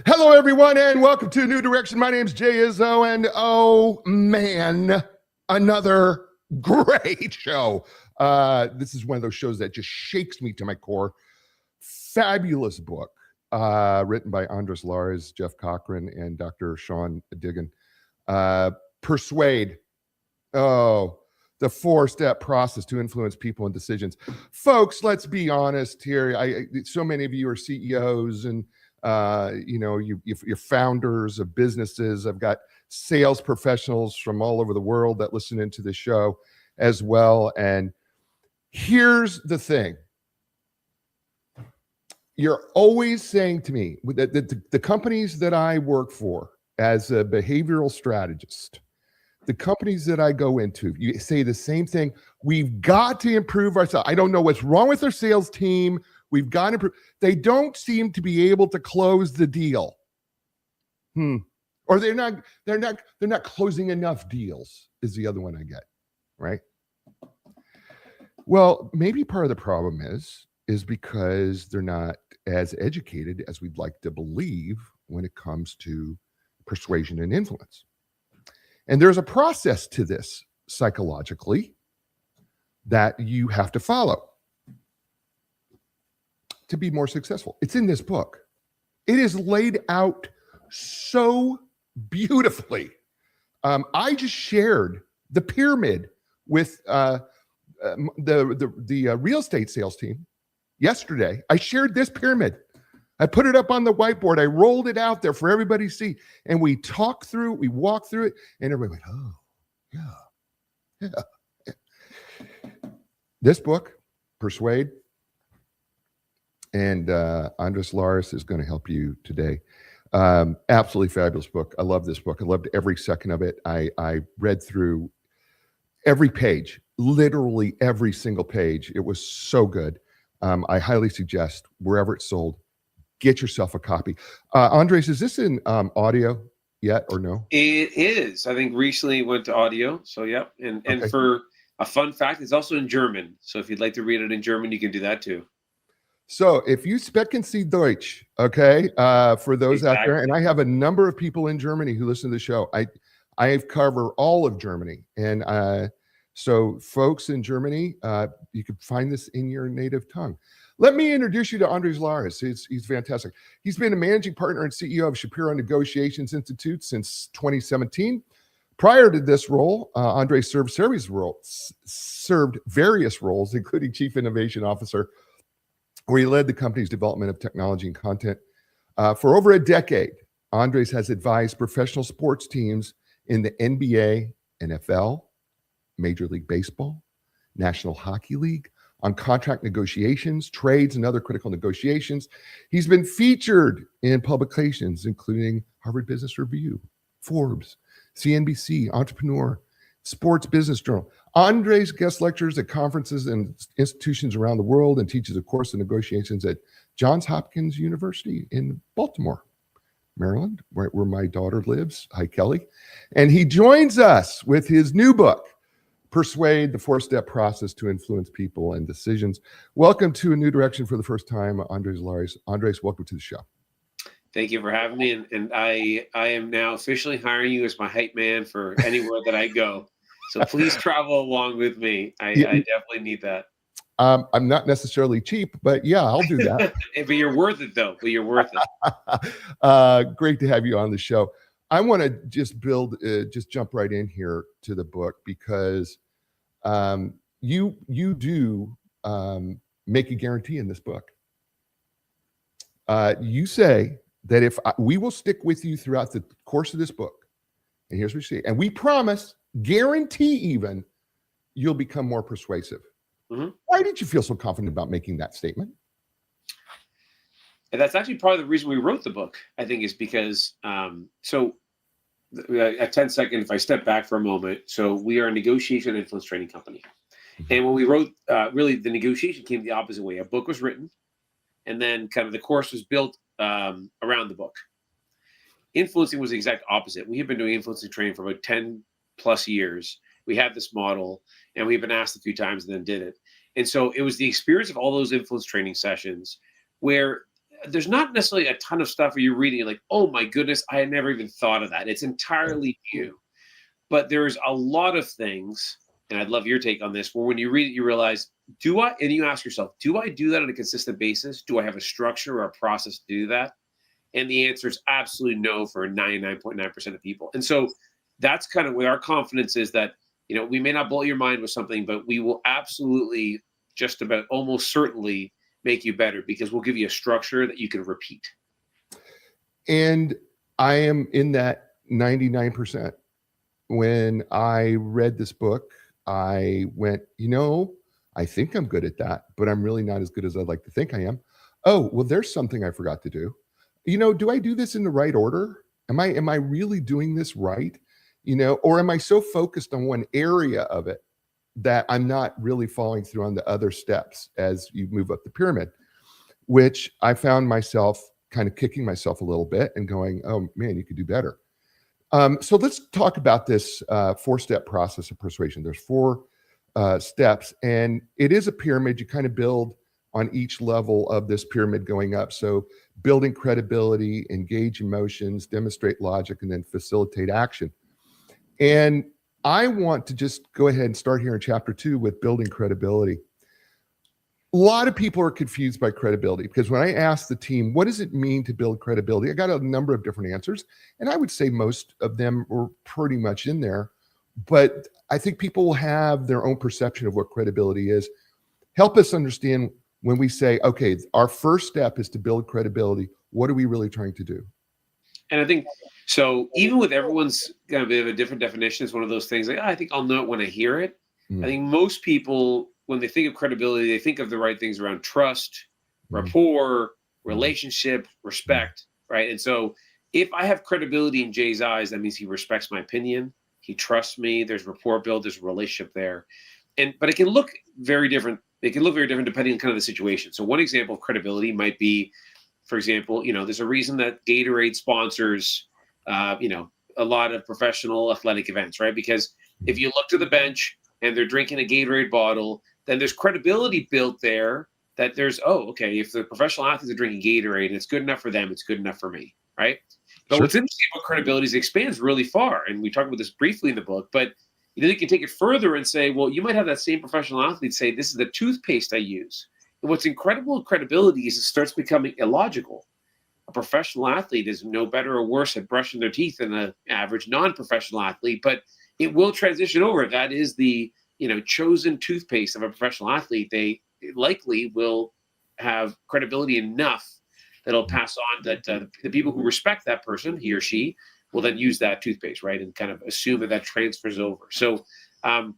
Hello, everyone, and welcome to New Direction. My name's Jay Izzo, and oh man, another great show. This is one of those shows that just shakes me to my core. Fabulous book, written by Andres Lares, Jeff Cochran, and Dr. Sean Diggin. Persuade. Oh, the 4-step process to influence people and decisions. Folks, let's be honest here. So many of you are CEOs and you're founders of businesses. I've got sales professionals from all over the world that listen into the show as well. And here's the thing. You're always saying to me that the companies that I work for as a behavioral strategist, the companies that I go into, you say the same thing. We've got to improve ourselves. I don't know what's wrong with our sales team. We've got to improve. They don't seem to be able to close the deal. Or they're not closing enough deals is the other one I get, right? Well, maybe part of the problem is because they're not as educated as we'd like to believe when it comes to persuasion and influence. And there's a process to this psychologically that you have to follow to be more successful. It's in this book. It is laid out so beautifully. I just shared the pyramid with the real estate sales team yesterday. I shared this pyramid. I put it up on the whiteboard. I rolled it out there for everybody to see. And we talked through it. We walked through it. And everybody went, oh, yeah. This book, Persuade, and Andres Lares is going to help you today. Absolutely fabulous book. I love this book. I loved every second of it. I read through every page, literally every single page. It was so good. I highly suggest wherever it's sold, get yourself a copy. Andres, is this in audio yet or no? It is. I think recently it went to audio. So, yep. And Okay. for a fun fact, it's also in German. So if you'd like to read it in German, you can do that too. So if you sprechen Sie Deutsch, okay, for those out there, and I have a number of people in Germany who listen to the show. I cover all of Germany. And so folks in Germany, you can find this in your native tongue. Let me introduce you to Andres Lares. He's fantastic. He's been a managing partner and CEO of Shapiro Negotiations Institute since 2017. Prior to this role, Andres served various roles, including Chief Innovation Officer, where he led the company's development of technology and content. For over a decade, Andres has advised professional sports teams in the NBA, NFL, Major League Baseball, National Hockey League, on contract negotiations, trades, and other critical negotiations. He's been featured in publications including Harvard Business Review, Forbes, CNBC, Entrepreneur, Sports Business Journal. Andres guest lectures at conferences and institutions around the world and teaches a course of negotiations at Johns Hopkins University in Baltimore, Maryland, where my daughter lives. Hi, Kelly. And he joins us with his new book, Persuade, the 4-step process to influence people and decisions. Welcome to A New Direction for the first time, Andres Lares. Andres, welcome to the show. Thank you for having me. And I am now officially hiring you as my hype man for anywhere that I go. So please travel along with me. I definitely need that. I'm not necessarily cheap, but yeah, I'll do that. But you're worth it, though. But you're worth it. Great to have you on the show. I want to just jump right in here to the book because you do make a guarantee in this book. You say that if we will stick with you throughout the course of this book, and here's what you say, and we promise, guarantee even, you'll become more persuasive. Mm-hmm. Why did you feel so confident about making that statement? And that's actually part of the reason we wrote the book, I think, is because, at 10 seconds, if I step back for a moment, so we are a negotiation influence training company. Mm-hmm. And when we wrote, really the negotiation came the opposite way. A book was written, and then kind of the course was built around the book. Influencing was the exact opposite. We have been doing influencing training for about 10 plus years. We had this model, and we've been asked a few times and then did it. And so it was the experience of all those influence training sessions where there's not necessarily a ton of stuff where you're reading it like, oh my goodness, I had never even thought of that. It's entirely new. But there's a lot of things, and I'd love your take on this, where when you read it, you realize, and you ask yourself, do I do that on a consistent basis? Do I have a structure or a process to do that? And the answer is absolutely no for 99.9% of people. And so that's kind of where our confidence is that, we may not blow your mind with something, but we will absolutely, just about almost certainly, make you better, because we'll give you a structure that you can repeat. And I am in that 99%. When I read this book, I went, I think I'm good at that, but I'm really not as good as I'd like to think I am. Oh, well, there's something I forgot to do. Do I do this in the right order? Am I really doing this right? Or am I so focused on one area of it that I'm not really following through on the other steps as you move up the pyramid, which I found myself kind of kicking myself a little bit and going, oh man, you could do better. So let's talk about this 4-step process of persuasion. There's 4 steps, and it is a pyramid. You kind of build on each level of this pyramid going up. So building credibility, engage emotions, demonstrate logic, and then facilitate action. And I want to just go ahead and start here in chapter 2 with building credibility. A lot of people are confused by credibility, because when I asked the team, what does it mean to build credibility? I got a number of different answers, and I would say most of them were pretty much in there. But I think people will have their own perception of what credibility is. Help us understand when we say, okay, our first step is to build credibility. What are we really trying to do? And I think, so even with everyone's kind of a different definition, it's one of those things like, I think I'll know it when I hear it. I think most people, when they think of credibility, they think of the right things around trust, rapport, relationship, respect, right? And so if I have credibility in Jay's eyes, that means he respects my opinion, he trusts me, there's rapport built, there's a relationship there. But it can look very different. It can look very different depending on kind of the situation. So one example of credibility might be, for example, there's a reason that Gatorade sponsors, a lot of professional athletic events, right? Because if you look to the bench and they're drinking a Gatorade bottle, then there's credibility built there that there's, if the professional athletes are drinking Gatorade and it's good enough for them, it's good enough for me, right? But what's interesting about credibility is it expands really far. And we talked about this briefly in the book, but you can take it further and say, well, you might have that same professional athlete say, this is the toothpaste I use. And what's incredible with credibility is it starts becoming illogical. A professional athlete is no better or worse at brushing their teeth than an average non-professional athlete, but it will transition over. That is the chosen toothpaste of a professional athlete. They likely will have credibility enough that it'll pass on that the people who respect that person, he or she, will then use that toothpaste, right? And kind of assume that transfers over. So, and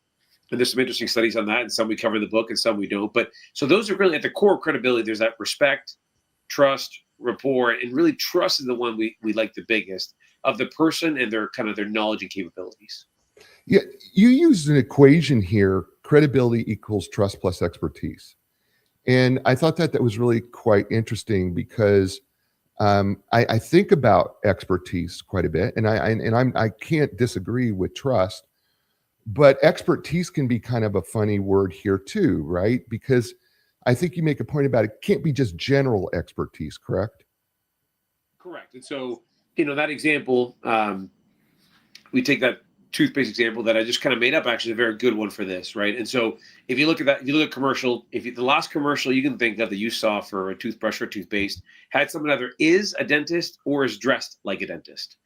there's some interesting studies on that, and some we cover in the book and some we don't. But so those are really at the core of credibility. There's that respect, trust, rapport, and really trust is the one we like the biggest of the person and their kind of their knowledge and capabilities. Yeah, you use an equation here, credibility equals trust plus expertise. And I thought that was really quite interesting, because I think about expertise quite a bit, and I can't disagree with trust, but expertise can be kind of a funny word here too, right? Because I think you make a point about it can't be just general expertise, correct? Correct. And so, that example, we take that toothpaste example that I just kind of made up, actually a very good one for this, right? And so if you look at that, if you look at commercial, the last commercial you can think of that you saw for a toothbrush or toothpaste had someone either is a dentist or is dressed like a dentist.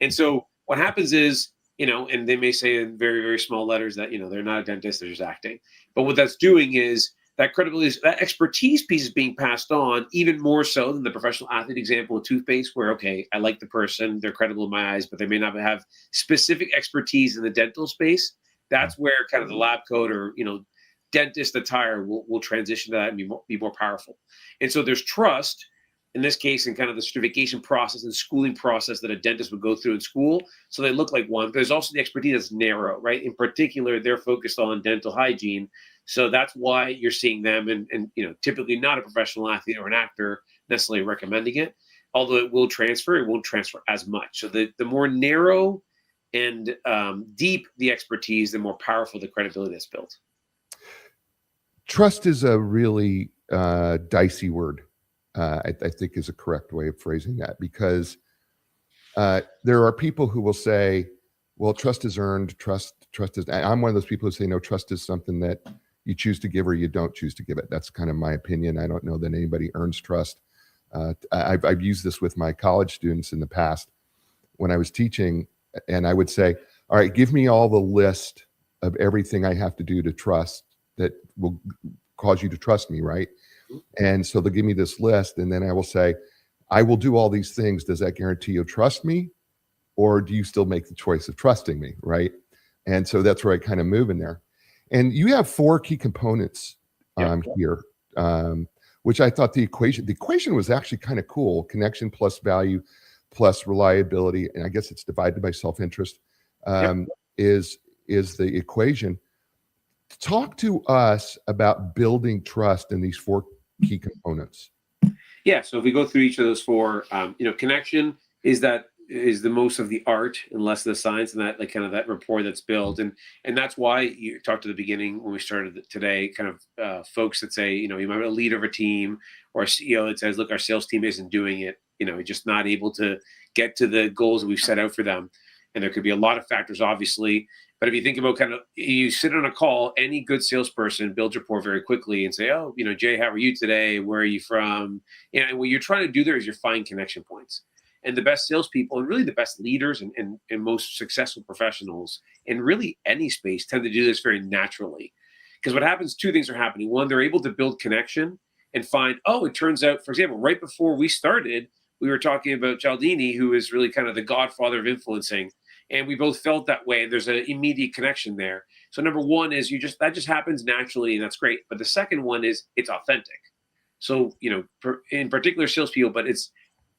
And so what happens is, and they may say in very, very small letters that, they're not a dentist, they're just acting. But what that's doing is that credibility, that expertise piece is being passed on even more so than the professional athlete example of toothpaste, where, okay, I like the person, they're credible in my eyes, but they may not have specific expertise in the dental space. That's where kind of the lab coat or, dentist attire will transition to that and be more powerful. And so there's trust in this case in kind of the certification process and schooling process that a dentist would go through in school. So they look like one. There's also the expertise that's narrow, right? In particular, they're focused on dental hygiene. So that's why you're seeing them and typically not a professional athlete or an actor necessarily recommending it. Although it will transfer, it won't transfer as much. So the more narrow and deep the expertise, the more powerful the credibility that's built. Trust is a really dicey word. I think is a correct way of phrasing that, because there are people who will say, well, trust is earned. Trust is, I'm one of those people who say, no, trust is something that you choose to give or you don't choose to give it. That's kind of my opinion. I don't know that anybody earns trust. I've used this with my college students in the past when I was teaching, and I would say, all right, give me all the list of everything I have to do to trust that will cause you to trust me, right? And so they'll give me this list, and then I will say, I will do all these things. Does that guarantee you'll trust me? Or do you still make the choice of trusting me, right? And so that's where I kind of move in there. And you have 4 key components here, which I thought the equation was actually kind of cool. Connection plus value plus reliability, and I guess it's divided by self-interest, is the equation. Talk to us about building trust in these 4 key components. Yeah. So if we go through each of those 4, connection is the most of the art and less of the science, and that, like, kind of that rapport that's built. And that's why you talked at the beginning when we started today, kind of folks that say, you might be a leader of a team or a CEO that says, look, our sales team isn't doing it, just not able to get to the goals that we've set out for them. And there could be a lot of factors, obviously. But if you think about, kind of, you sit on a call, any good salesperson builds rapport very quickly and say, oh, Jay, how are you today? Where are you from? And what you're trying to do there is you're finding connection points. And the best salespeople, and really the best leaders and most successful professionals in really any space, tend to do this very naturally. Because what happens, 2 things are happening. One, they're able to build connection and find, oh, it turns out, for example, right before we started, we were talking about Cialdini, who is really kind of the godfather of influencing. And we both felt that way. There's an immediate connection there. So number 1 is that just happens naturally, and that's great. But the second one is it's authentic. So, in particular salespeople, but it's,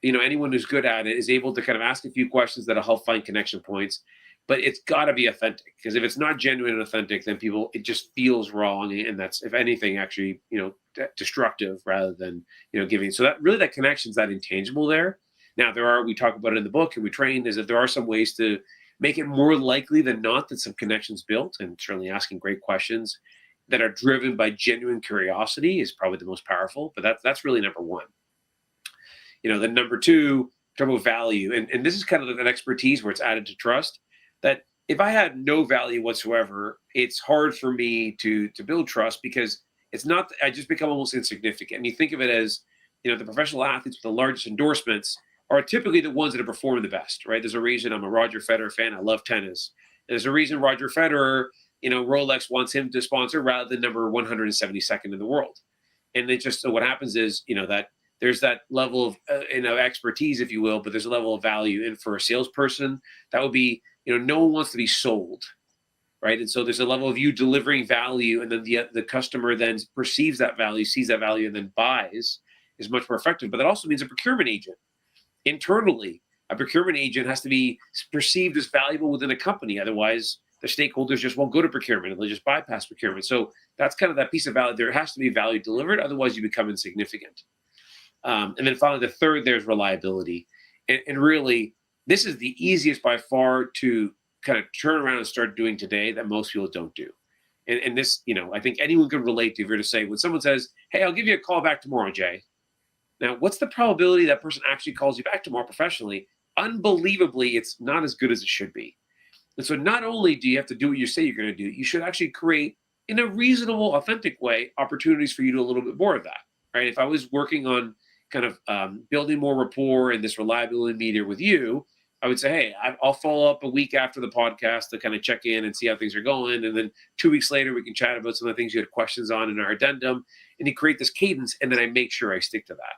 anyone who's good at it is able to kind of ask a few questions that'll help find connection points. But it's got to be authentic, because if it's not genuine and authentic, then it just feels wrong, and that's, if anything, actually destructive rather than giving. So that connection is that intangible there. Now we talk about it in the book, and we train, is that there are some ways to make it more likely than not that some connections built, and certainly asking great questions that are driven by genuine curiosity is probably the most powerful. But that's really number 1. Then number 2, talk about value, and this is kind of an expertise where it's added to trust. That if I had no value whatsoever, it's hard for me to build trust, because it's not, I just become almost insignificant. And you think of it as, the professional athletes with the largest endorsements are typically the ones that are performing the best, right? There's a reason I'm a Roger Federer fan. I love tennis. There's a reason Roger Federer, Rolex wants him to sponsor rather than number 172nd in the world. And it just, so what happens is, that there's that level of expertise, if you will, but there's a level of value. And for a salesperson, that would be, no one wants to be sold, right? And so there's a level of you delivering value, and then the customer then perceives that value, sees that value, and then buys, is much more effective. But that also means a procurement agent. Internally, a procurement agent has to be perceived as valuable within a company. Otherwise, the stakeholders just won't go to procurement, and they'll just bypass procurement. So that's kind of that piece of value. There has to be value delivered. Otherwise, you become insignificant. And then finally, the third, there's reliability. And really, this is the easiest by far to kind of turn around and start doing today that most people don't do. And this, I think anyone can relate to, if you're to say, when someone says, hey, I'll give you a call back tomorrow, Jay. Now, what's the probability that person actually calls you back tomorrow professionally? Unbelievably, it's not as good as it should be. And so not only do you have to do what you say you're going to do, you should actually create, in a reasonable, authentic way, opportunities for you to do a little bit more of that, right? If I was working on kind of building more rapport and this reliability meter with you, I would say, hey, I'll follow up a week after the podcast to kind of check in and see how things are going. And then 2 weeks later, we can chat about some of the things you had questions on in our addendum. And you create this cadence, and then I make sure I stick to that.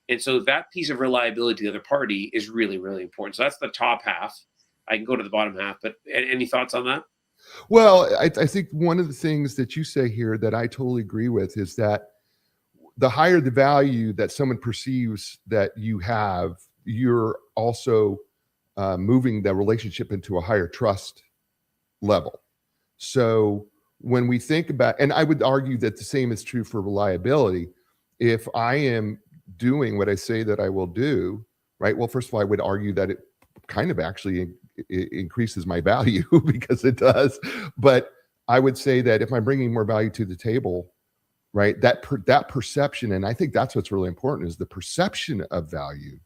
And so that piece of reliability to the other party is really, really important. So that's the top half. I can go to the bottom half, but any thoughts on that? Well, I think one of the things that you say here that I totally agree with is that the higher the value that someone perceives that you have, you're also moving the relationship into a higher trust level. So when we think about, and I would argue that the same is true for reliability. If I am doing what I say that I will do, right? Well, first of all, I would argue that it kind of actually increases my value because it does. But I would say that if I'm bringing more value to the table, right? That perception, and I think that's what's really important, is the perception of value.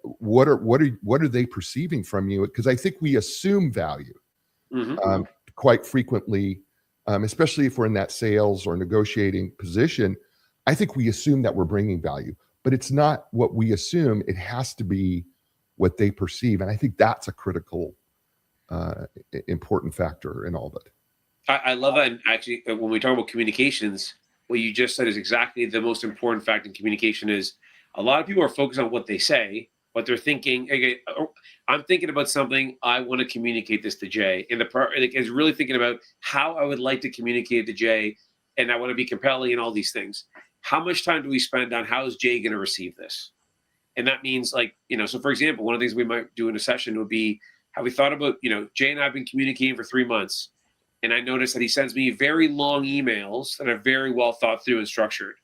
What are they perceiving from you? Because I think we assume value quite frequently, especially if we're in that sales or negotiating position. I think we assume that we're bringing value, but it's not what we assume. It has to be what they perceive, and I think that's a critical, important factor in all of it. I love that. And actually, when we talk about communications, what you just said is exactly the most important fact in communication. Is a lot of people are focused on what they say, what they're thinking. Okay, I'm thinking about something. I want to communicate this to Jay, and is really thinking about how I would like to communicate to Jay, and I want to be compelling and all these things. How much time do we spend on how is Jay going to receive this? And that means, like, so for example, one of the things we might do in a session would be, have we thought about, Jay and I have been communicating for 3 months, and I noticed that he sends me very long emails that are very well thought through and structured.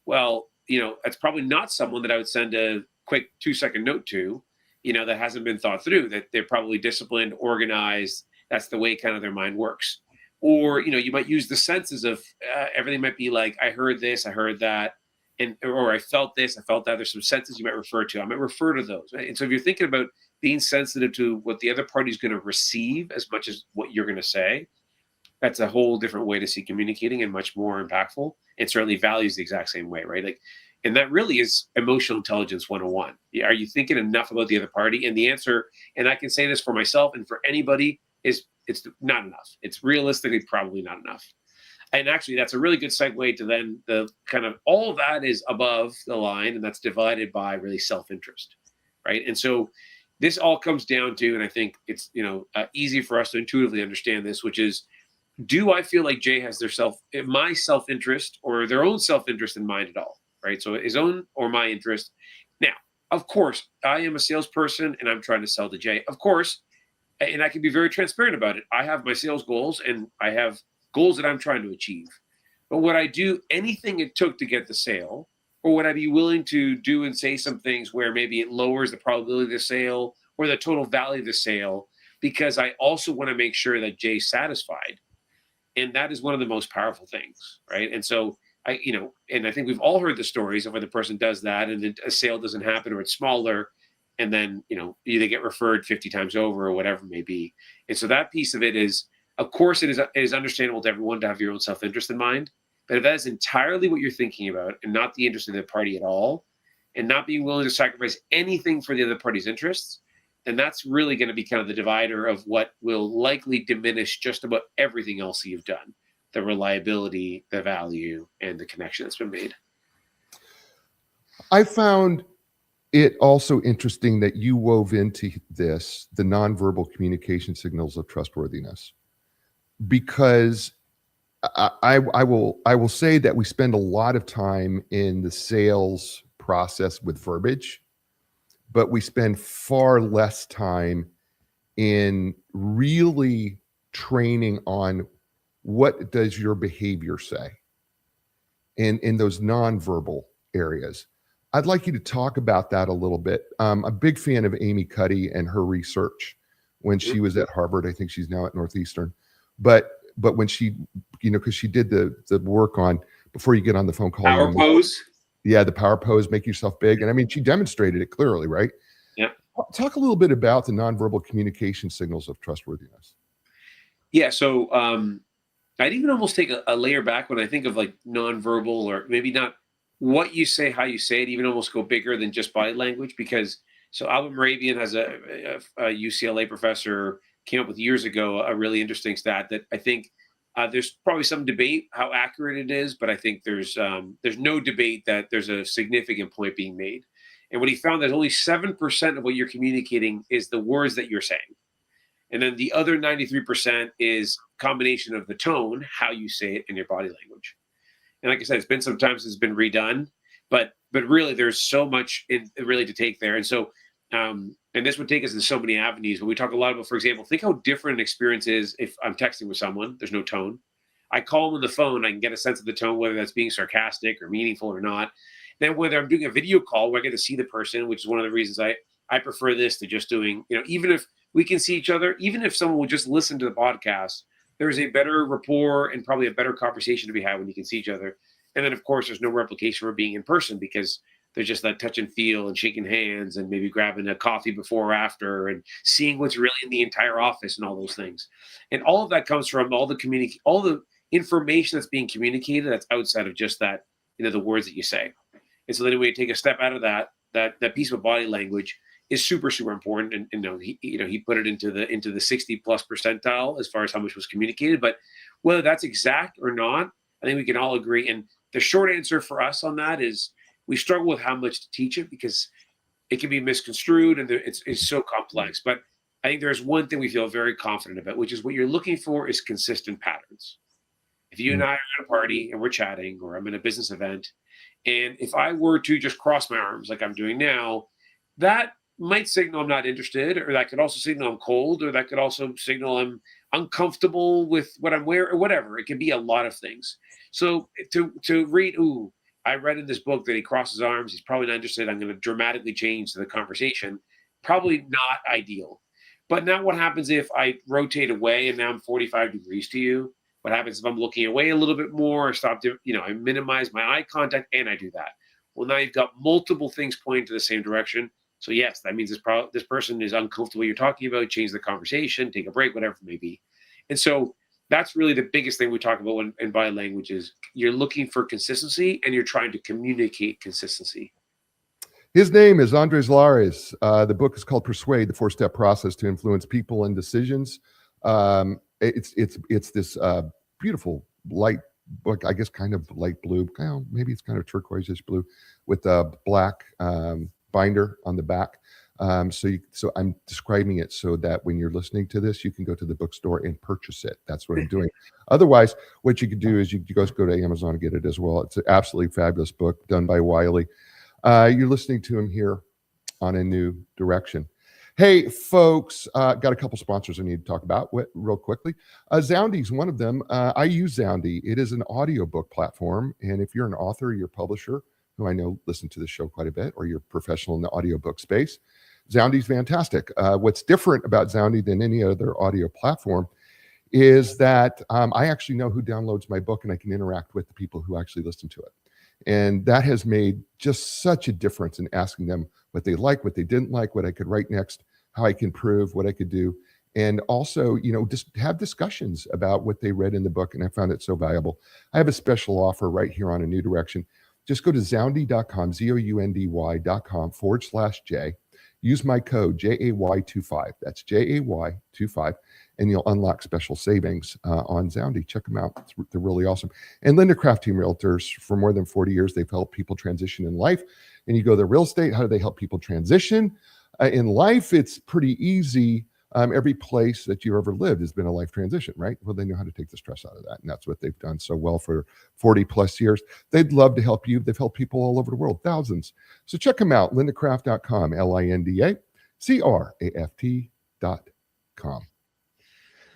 Well, that's probably not someone that I would send a quick 2-second note to, that hasn't been thought through, that they're probably disciplined, organized. That's the way kind of their mind works. Or, you might use the senses of everything might be like, I heard this, I heard that, or I felt this, I felt that. There's some senses you might refer to. I might refer to those. Right? And so if you're thinking about being sensitive to what the other party's going to receive as much as what you're going to say, that's a whole different way to see communicating and much more impactful. And certainly values the exact same way, right? Like, and that really is emotional intelligence 101. Are you thinking enough about the other party? And the answer, and I can say this for myself and for anybody, is it's not enough. It's realistically probably not enough. And actually, that's a really good segue to then the kind of all of that is above the line, and that's divided by really self-interest, right? And so this all comes down to, and I think it's easy for us to intuitively understand this, which is, do I feel like Jay has my self-interest or their own self-interest in mind at all, right? So his own or my interest. Now, of course, I am a salesperson and I'm trying to sell to Jay. Of course, and I can be very transparent about it. I have my sales goals and I have goals that I'm trying to achieve. But would I do anything it took to get the sale? Or would I be willing to do and say some things where maybe it lowers the probability of the sale or the total value of the sale, because I also want to make sure that Jay's satisfied? And that is one of the most powerful things, right? And so and I think we've all heard the stories of where the person does that and a sale doesn't happen, or it's smaller, and then they get referred 50 times over or whatever it may be. And so that piece of it is, of course, it is understandable to everyone to have your own self-interest in mind. But if that is entirely what you're thinking about and not the interest of the party at all, and not being willing to sacrifice anything for the other party's interests, then that's really going to be kind of the divider of what will likely diminish just about everything else that you've done: the reliability, the value, and the connection that's been made. I found it also interesting that you wove into this the nonverbal communication signals of trustworthiness, because I will say that we spend a lot of time in the sales process with verbiage, but we spend far less time in really training on what does your behavior say in those nonverbal areas. I'd like you to talk about that a little bit. I'm a big fan of Amy Cuddy and her research when she was at Harvard. I think she's now at Northeastern. But when she, because she did the work on before you get on the phone call. Power pose. Yeah, the power pose, make yourself big. And I mean, she demonstrated it clearly, right? Yeah. Talk a little bit about the nonverbal communication signals of trustworthiness. Yeah. So I'd even almost take a layer back when I think of like nonverbal, or maybe not what you say, how you say it, even almost go bigger than just body language. Because so Albert Moravian has a UCLA professor came up with years ago a really interesting stat that I think there's probably some debate how accurate it is, but I think there's no debate that there's a significant point being made. And what he found that only 7% of what you're communicating is the words that you're saying. And then the other 93% is combination of the tone, how you say it, and your body language. And like I said, it's been sometimes it's been redone, but really there's so much really to take there. And so, and this would take us in so many avenues. But we talk a lot about, for example, think how different an experience is if I'm texting with someone, there's no tone. I call them on the phone, I can get a sense of the tone, whether that's being sarcastic or meaningful or not. Then whether I'm doing a video call where I get to see the person, which is one of the reasons I prefer this to just doing, even if we can see each other, even if someone will just listen to the podcast, there's a better rapport and probably a better conversation to be had when you can see each other. And then, of course, there's no replication for being in person because there's just that touch and feel and shaking hands and maybe grabbing a coffee before or after and seeing what's really in the entire office and all those things. And all of that comes from all the information that's being communicated that's outside of just that, the words that you say. And so then when you take a step out of that piece of body language is super, super important. And he put it into the 60 plus percentile as far as how much was communicated. But whether that's exact or not, I think we can all agree. And the short answer for us on that is we struggle with how much to teach it because it can be misconstrued and it's so complex. But I think there's one thing we feel very confident about, which is what you're looking for is consistent patterns. If you and I are at a party and we're chatting, or I'm in a business event, and if I were to just cross my arms like I'm doing now, that might signal I'm not interested, or that could also signal I'm cold, or that could also signal I'm uncomfortable with what I'm wearing, or whatever. It can be a lot of things. So to read, I read in this book that he crosses arms, he's probably not interested, I'm going to dramatically change the conversation. Probably not ideal. But now what happens if I rotate away and now I'm 45 degrees to you? What happens if I'm looking away a little bit more, I minimize my eye contact and I do that? Well, now you've got multiple things pointing to the same direction. So yes, that means this person is uncomfortable you're talking about, change the conversation, take a break, whatever it may be. And so that's really the biggest thing we talk about in body language is you're looking for consistency and you're trying to communicate consistency. His name is Andres Lares. The book is called Persuade, the 4-Step Process to Influence People and Decisions. It's this beautiful light book, I guess kind of light blue, maybe it's kind of turquoise-ish blue with a black binder on the back. So I'm describing it so that when you're listening to this, you can go to the bookstore and purchase it. That's what I'm doing. Otherwise, what you could do is you go to Amazon and get it as well. It's an absolutely fabulous book done by Wiley. You're listening to him here on A New Direction. Hey, folks, got a couple sponsors I need to talk about real quickly. Zoundy is one of them. I use Zoundy. It is an audiobook platform. And if you're an author, you're a publisher, who I know listen to the show quite a bit, or you're a professional in the audiobook space, Zoundy's fantastic. What's different about Zoundy than any other audio platform is that I actually know who downloads my book and I can interact with the people who actually listen to it. And that has made just such a difference in asking them what they like, what they didn't like, what I could write next, how I can improve, what I could do. And also, just have discussions about what they read in the book. And I found it so valuable. I have a special offer right here on A New Direction. Just go to zoundy.com, zoundy.com/J. Use my code JAY25. That's JAY25. And you'll unlock special savings on Zoundy. Check them out. They're really awesome. And Linda Craft Team Realtors, for more than 40 years, they've helped people transition in life. And you go to real estate, how do they help people transition? In life, it's pretty easy. Every place that you've ever lived has been a life transition, right? Well, they know how to take the stress out of that. And that's what they've done so well for 40 plus years. They'd love to help you. They've helped people all over the world, thousands. So check them out, lindacraft.com, LINDACRAFT.com.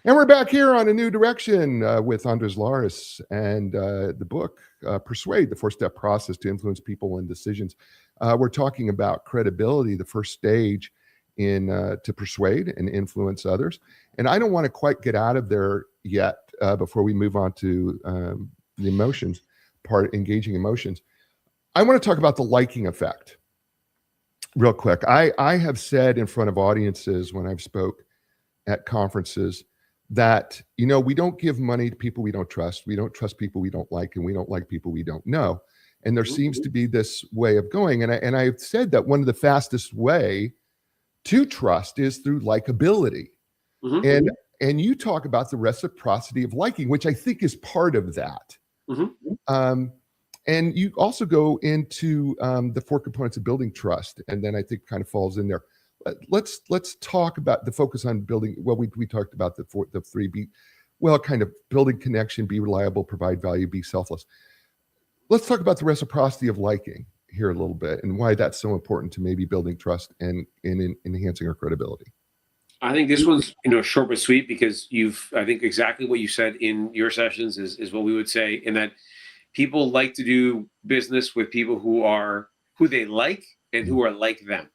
And we're back here on A New Direction with Andres Lares and the book, Persuade, the 4-Step Process to Influence People and Decisions. We're talking about credibility, the first stage to persuade and influence others. And I don't want to quite get out of there yet before we move on to the emotions part, engaging emotions. I want to talk about the liking effect real quick. I have said in front of audiences when I've spoke at conferences that, we don't give money to people we don't trust. We don't trust people we don't like, and we don't like people we don't know. And there seems to be this way of going. And I've said that one of the fastest way to trust is through likability. And you talk about the reciprocity of liking, which I think is part of that. And you also go into the 4 components of building trust. And then I think kind of falls in there. Let's talk about the focus on building. Well, we talked about the 3 B. Well, kind of building connection, be reliable, provide value, be selfless. Let's talk about the reciprocity of liking here a little bit and why that's so important to maybe building trust and in enhancing our credibility. I think this one's short but sweet because I think exactly what you said in your sessions is what we would say, in that people like to do business with people who they like and who are like them.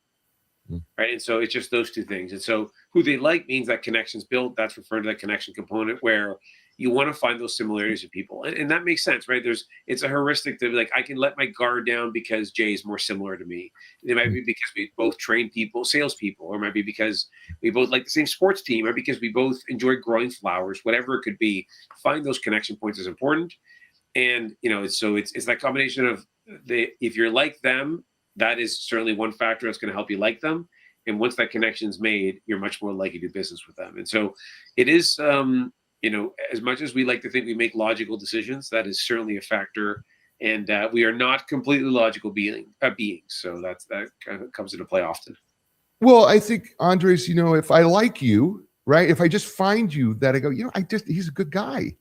Mm. right? And so it's just those two things. And so who they like means that connection's built. That's referring to that connection component where you want to find those similarities with people. And that makes sense, right? It's a heuristic to be like, I can let my guard down because Jay is more similar to me. It might be because we both train people, salespeople, or it might be because we both like the same sports team, or because we both enjoy growing flowers, whatever it could be. Find those connection points is important. And, it's that combination of if you're like them, that is certainly one factor that's going to help you like them. And once that connection is made, you're much more likely to do business with them. And so it is, as much as we like to think we make logical decisions, that is certainly a factor. And we are not completely logical beings. So that kind of comes into play often. Well, I think, Andres, if I like you, right? If I just find you that I go, he's a good guy,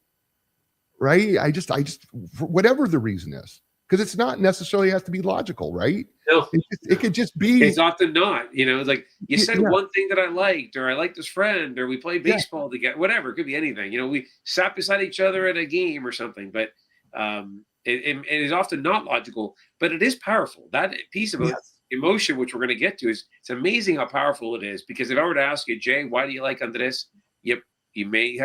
right? I just, for whatever the reason is, because it's not necessarily has to be logical, right? No, it could just be. It's often not. Like you said Yeah. one thing that I liked, or I liked this friend, or we play baseball together, whatever. It could be anything. We sat beside each other at a game or something. But it is often not logical, but it is powerful. That piece about emotion, which we're going to get to, it's amazing how powerful it is. Because if I were to ask you, Jay, why do you like Andres? Yep, you may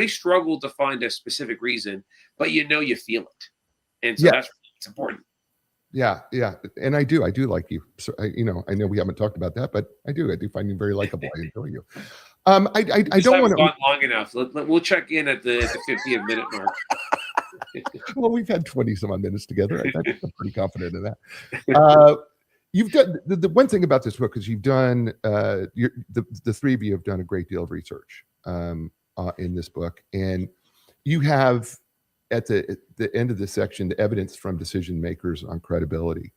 struggle to find a specific reason, but you feel it, and so that's it's important. Yeah. And I do like you. So I know we haven't talked about that, but I do find you very likable. I enjoy you. I don't want to gone long enough. We'll check in at the 50th minute mark. Well, we've had 20 some odd minutes together. I'm pretty confident in that. You've done the one thing about this book is you've done the three of you have done a great deal of research in this book, and you have at the end of this section the evidence from decision makers on credibility.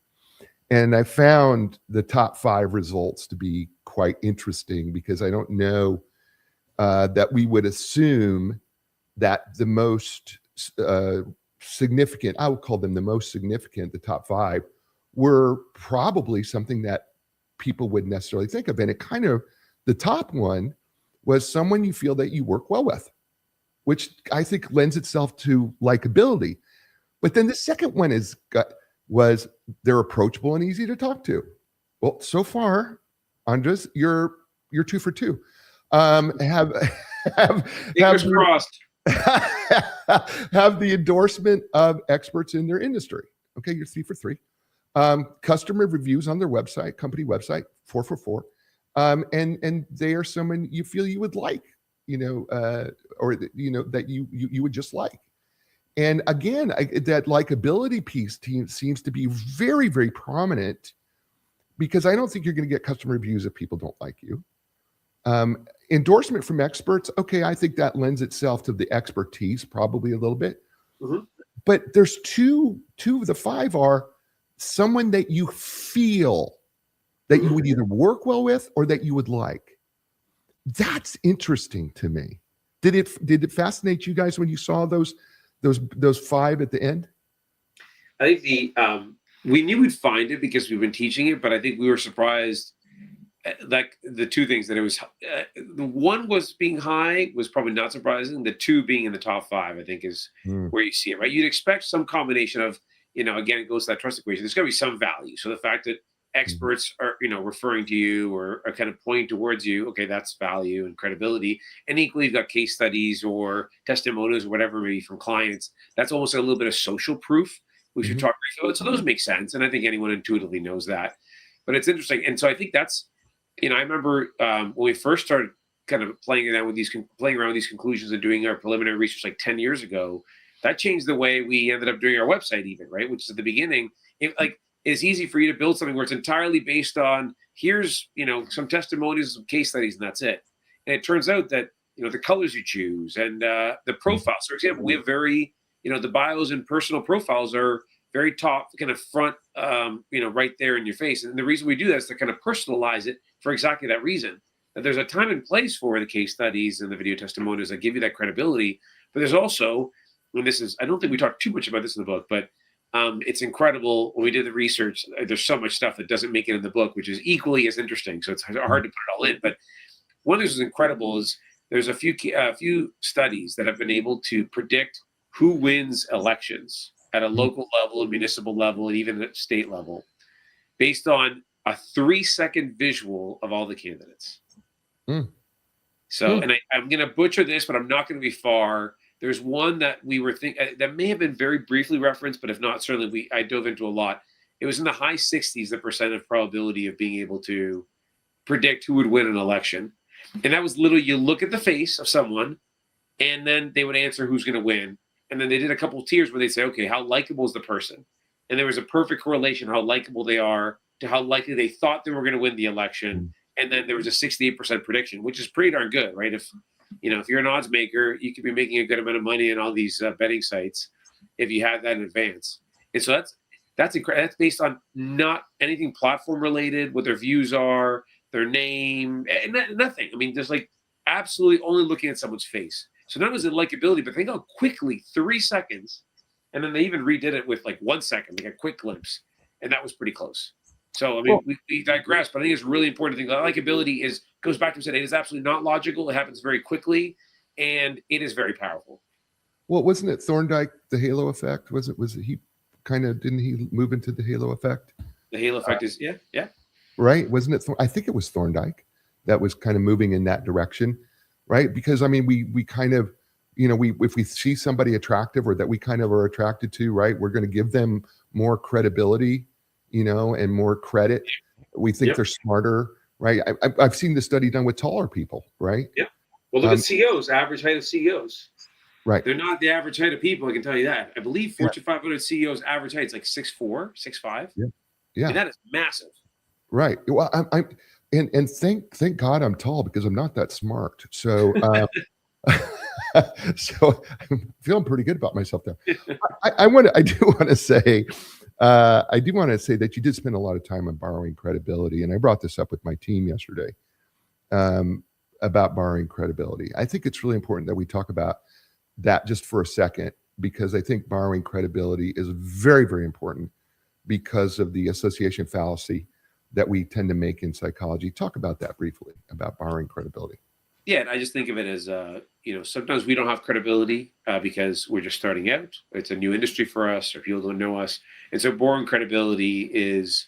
And I found the top 5 results to be quite interesting, because I don't know that we would assume that the most significant, I would call them the most significant, the top 5, were probably something that people wouldn't necessarily think of. And it kind of, the top one was someone you feel that you work well with, which I think lends itself to likability. But then the second one was they're approachable and easy to talk to. Well, so far, Andres, you're 2 for 2. Fingers crossed. Have the endorsement of experts in their industry. Okay, you're 3 for 3. Customer reviews on their website, company website, 4 for 4. And they are someone you feel you would like, or that you would just like. And again, that likability piece seems to be very, very prominent, because I don't think you're going to get customer reviews if people don't like you. Endorsement from experts, okay, I think that lends itself to the expertise probably a little bit. Mm-hmm. But there's two of the 5 are someone that you feel that you would either work well with or that you would like. That's interesting to me. Did it fascinate you guys when you saw those 5 at the end? I think we knew we'd find it because we've been teaching it, but I think we were surprised. Like the 2 things that it was, the 1 was being high was probably not surprising. The 2 being in the top 5, I think, is where you see it, right? You'd expect some combination of, again, it goes to that trust equation. There's going to be some value. So the fact that experts are, referring to you or are kind of pointing towards you, okay, that's value and credibility. And equally, you've got case studies or testimonials or whatever, maybe from clients. That's almost a little bit of social proof. We should talk briefly about. So those make sense. And I think anyone intuitively knows that. But it's interesting. And so I think that's, I remember when we first started kind of playing around with these conclusions and doing our preliminary research like 10 years ago, that changed the way we ended up doing our website even, right? Which is at the beginning, it's easy for you to build something where it's entirely based on here's, some testimonies, some case studies, and that's it. And it turns out that, the colors you choose and the profiles, for example, we have very, the bios and personal profiles are very top, kind of front, right there in your face. And the reason we do that is to kind of personalize it for exactly that reason. That there's a time and place for the case studies and the video testimonials that give you that credibility. But there's also, and I don't think we talked too much about this in the book, but it's incredible when we did the research. There's so much stuff that doesn't make it in the book, which is equally as interesting. So it's hard to put it all in. But one of those is incredible is there's a few studies that have been able to predict who wins elections at a local level, a municipal level, and even at state level, based on a 3-second visual of all the candidates. Mm. So, and I'm going to butcher this, but I'm not going to be far. There's one that we were thinking that may have been very briefly referenced, but if not, certainly I dove into a lot. It was in the high 60s, the percent of probability of being able to predict who would win an election. And that was literally, you look at the face of someone and then they would answer who's going to win. And then they did a couple of tiers where they say, okay, how likable is the person? And there was a perfect correlation how likable they are to how likely they thought they were going to win the election. And then there was a 68% prediction, which is pretty darn good, right? If you're an odds maker, you could be making a good amount of money in all these betting sites if you have that in advance. And so that's incredible. That's based on not anything platform related, what their views are, their name, and nothing. I mean, just like absolutely only looking at someone's face. So not only likability, but think how quickly, 3 seconds, and then they even redid it with like 1 second, like a quick glimpse, and that was pretty close. So, I mean, we digress, but I think it's really important to think that likability goes back to what I said, it is absolutely not logical. It happens very quickly, and it is very powerful. Well, wasn't it Thorndike, the halo effect? Was it he kind of, didn't he move into the halo effect? The halo effect is, yeah. Right? Wasn't it? I think it was Thorndike that was kind of moving in that direction, right? Because, I mean, we kind of, if we see somebody attractive or that we kind of are attracted to, right, we're going to give them more credibility, and more credit. We think they're smarter, right? I've seen the study done with taller people, right? Yeah. Well, look at CEOs, average height of CEOs. Right. They're not the average height of people, I can tell you that. I believe Fortune 500 CEOs average height is like 6'4", 6'5". Yeah. And that is massive. Right. Well, and thank God I'm tall because I'm not that smart. So so I'm feeling pretty good about myself there. I do want to say that you did spend a lot of time on borrowing credibility, and I brought this up with my team yesterday about borrowing credibility. I think it's really important that we talk about that just for a second, because I think borrowing credibility is very, very important because of the association fallacy that we tend to make in psychology. Talk about that briefly, about borrowing credibility. Yeah, and I just think of it as, sometimes we don't have credibility because we're just starting out. It's a new industry for us, or people don't know us. And so borrowing credibility is,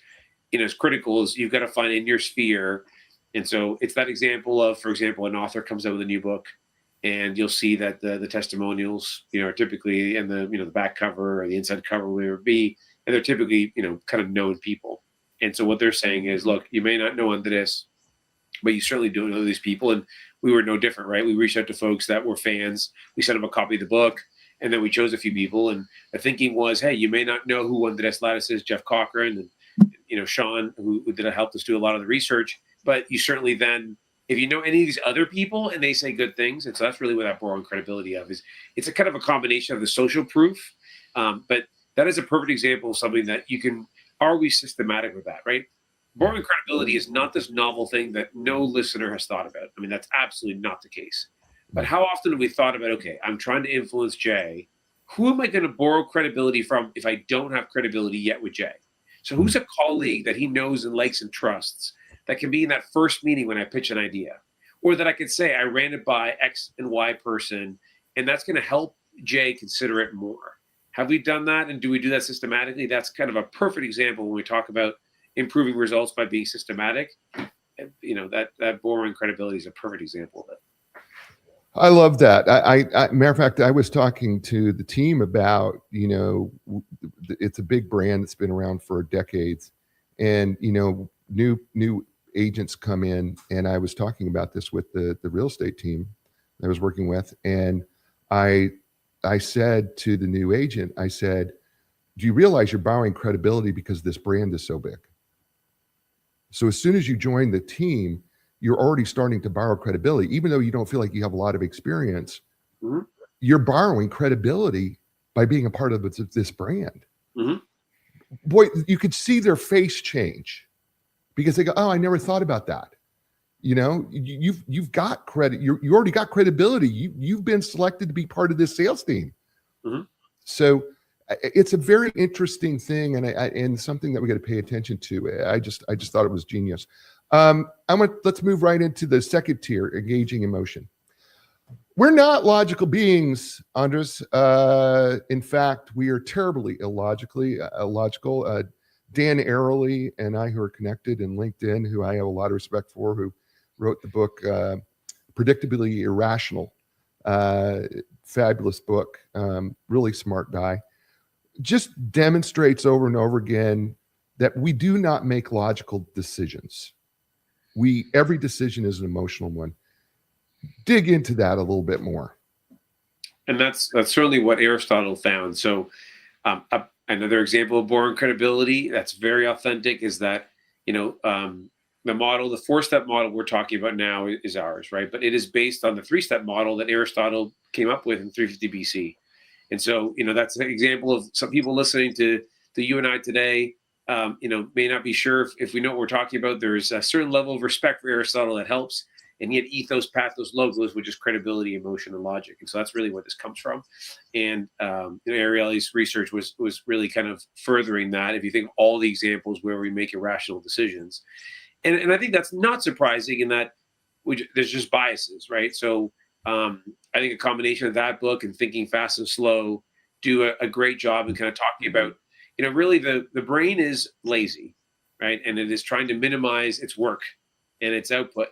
as critical as you've got to find in your sphere. And so it's that example of, for example, an author comes out with a new book, and you'll see that the testimonials, are typically in the, the back cover or the inside cover, whatever it be, and they're typically, kind of known people. And so what they're saying is, look, you may not know Andres, but you certainly don't know these people. And we were no different, right? We reached out to folks that were fans. We sent them a copy of the book, and then we chose a few people. And the thinking was, hey, you may not know who Andres Lares is, Jeff Cochran, and Sean, who helped us do a lot of the research. But you certainly then, if you know any of these other people and they say good things, and so that's really what that borrowing credibility of is. It's a kind of a combination of the social proof, but that is a perfect example of something that you can. Are we systematic with that, right? Borrowing credibility is not this novel thing that no listener has thought about. I mean, that's absolutely not the case. But how often have we thought about, okay, I'm trying to influence Jay. Who am I going to borrow credibility from if I don't have credibility yet with Jay? So who's a colleague that he knows and likes and trusts that can be in that first meeting when I pitch an idea? Or that I could say, I ran it by X and Y person, and that's going to help Jay consider it more. Have we done that? And do we do that systematically? That's kind of a perfect example when we talk about improving results by being systematic. That borrowing credibility is a perfect example of it. I love that. I matter of fact, I was talking to the team about, it's a big brand that's been around for decades, and, new agents come in, and I was talking about this with the real estate team I was working with. And I said to the new agent, I said, do you realize you're borrowing credibility because this brand is so big? So as soon as you join the team, you're already starting to borrow credibility, even though you don't feel like you have a lot of experience. Mm-hmm. You're borrowing credibility by being a part of this brand. Mm-hmm. Boy, you could see their face change because they go, oh, I never thought about that. You've got credit. You already got credibility. You've been selected to be part of this sales team. Mm-hmm. So it's a very interesting thing, and something that we got to pay attention to. I just thought it was genius. Let's move right into the second tier, engaging emotion. We're not logical beings, Andres. In fact, we are terribly illogical. Dan Ariely and I, who are connected in LinkedIn, who I have a lot of respect for, who wrote the book Predictably Irrational. Fabulous book, really smart guy. Just demonstrates over and over again that we do not make logical decisions. Every decision is an emotional one. Dig into that a little bit more. And that's certainly what Aristotle found. So another example of born credibility that's very authentic is that, the model, the 4-step model we're talking about now is ours, right? But it is based on the 3-step model that Aristotle came up with in 350 BC. And so, that's an example of some people listening to you and I today, may not be sure if we know what we're talking about. There's a certain level of respect for Aristotle that helps. And yet ethos, pathos, logos, which is credibility, emotion, and logic. And so that's really where this comes from. And Ariely's research was really kind of furthering that. If you think of all the examples where we make irrational decisions. And I think that's not surprising in that there's just biases, right? So I think a combination of that book and Thinking Fast and Slow do a great job in kind of talking about, really the brain is lazy, right? And it is trying to minimize its work and its output,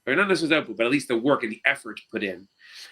or not necessarily output, but at least the work and the effort put in.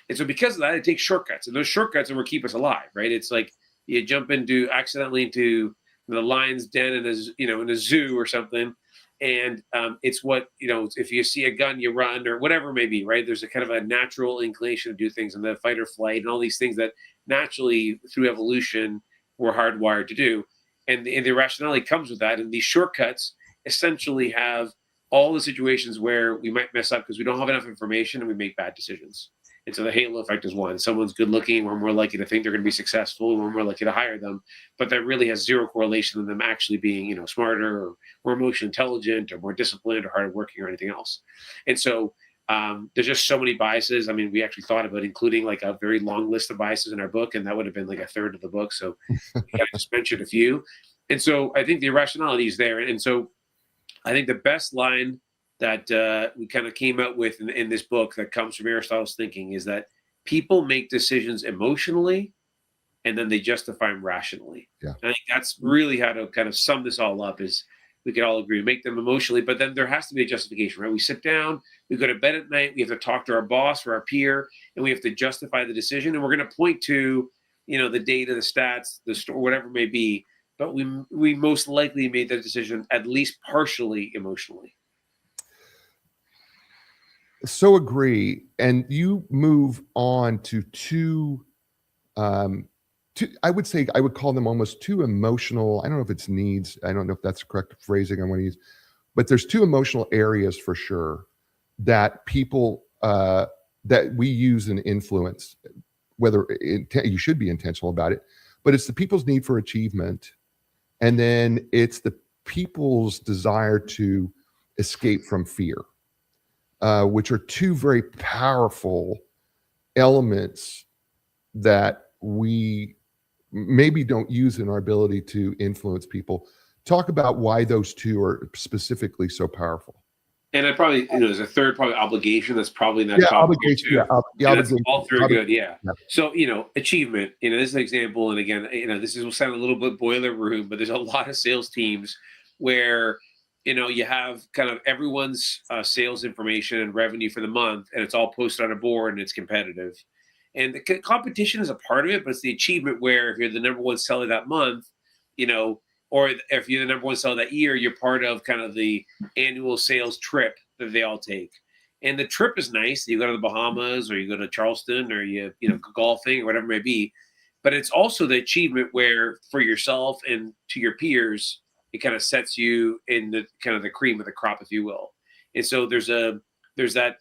And so because of that, it takes shortcuts, and those shortcuts are what keep us alive, right? It's like you jump accidentally into the lion's den in a zoo or something. And it's what, if you see a gun, you run, or whatever it may be, right? There's a kind of a natural inclination to do things, and the fight or flight and all these things that naturally through evolution we're hardwired to do. And the irrationality comes with that. And these shortcuts essentially have all the situations where we might mess up because we don't have enough information and we make bad decisions. And so the halo effect is one. Someone's good looking, we're more likely to think they're going to be successful, we're more likely to hire them. But that really has zero correlation to them actually being, smarter or more emotionally intelligent or more disciplined or harder working or anything else. And so there's just so many biases. I mean, we actually thought about including like a very long list of biases in our book, and that would have been like a third of the book. So I just mentioned a few. And so I think the irrationality is there. And so I think the best line that we kind of came out with in this book that comes from Aristotle's thinking is that people make decisions emotionally and then they justify them rationally. Yeah. And I think that's really how to kind of sum this all up. Is we could all agree, make them emotionally, but then there has to be a justification, right? We sit down, we go to bed at night, we have to talk to our boss or our peer, and we have to justify the decision. And we're going to point to, the data, the stats, the store, whatever it may be. But we most likely made that decision at least partially emotionally. So agree. And you move on to two, I would say, I would call them almost two emotional, I don't know if it's needs, I don't know if that's the correct phrasing I want to use, but there's two emotional areas for sure that people, that we use and influence, whether you should be intentional about it, but it's the people's need for achievement. And then it's the people's desire to escape from fear. Which are two very powerful elements that we maybe don't use in our ability to influence people. Talk about why those two are specifically so powerful. And I probably, there's a third probably obligation that's probably in that top obligation. Too. That's all three are good. Yeah. Yeah. So, achievement, this is an example. And again, this will sound a little bit boiler room, but there's a lot of sales teams where, you have kind of everyone's sales information and revenue for the month, and it's all posted on a board and it's competitive. And the competition is a part of it, but it's the achievement where if you're the number one seller that month, or if you're the number one seller that year, you're part of kind of the annual sales trip that they all take. And the trip is nice. You go to the Bahamas or you go to Charleston or you go golfing or whatever it may be. But it's also the achievement where for yourself and to your peers, it kind of sets you in the kind of the cream of the crop, if you will. And so there's that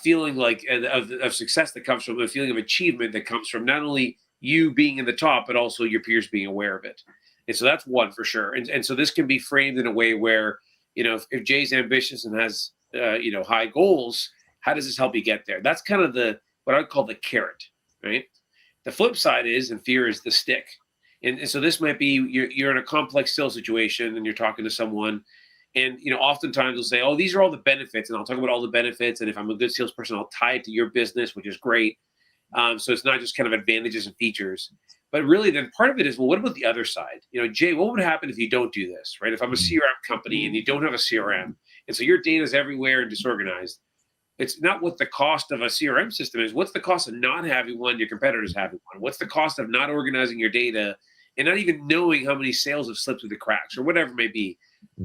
feeling like of success that comes from a feeling of achievement that comes from not only you being in the top, but also your peers being aware of it. And so that's one for sure. And so this can be framed in a way where, if Jay's ambitious and has, high goals, how does this help you get there? That's kind of what I would call the carrot, right? The flip side is, and fear is the stick. And so this might be, you're in a complex sales situation and you're talking to someone and, oftentimes they'll say, oh, these are all the benefits. And I'll talk about all the benefits. And if I'm a good salesperson, I'll tie it to your business, which is great. So it's not just kind of advantages and features. But really, then part of it is, well, what about the other side? Jay, what would happen if you don't do this, right? If I'm a CRM company and you don't have a CRM, and so your data is everywhere and disorganized, it's not what the cost of a CRM system is. What's the cost of not having one, your competitors having one? What's the cost of not organizing your data and not even knowing how many sales have slipped through the cracks or whatever it may be?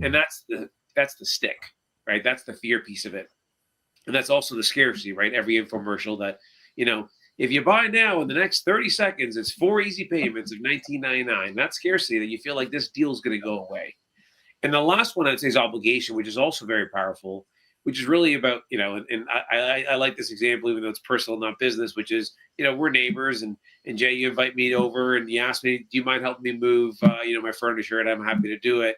And that's the stick, right? That's the fear piece of it. And that's also the scarcity, right? Every infomercial that, if you buy now in the next 30 seconds, it's 4 easy payments of $19.99. That's scarcity that you feel like this deal is going to go away. And the last one I'd say is obligation, which is also very powerful, which is really about, and I like this example, even though it's personal, not business, which is, we're neighbors and Jay, you invite me over and you ask me, do you mind helping me move, my furniture? And I'm happy to do it.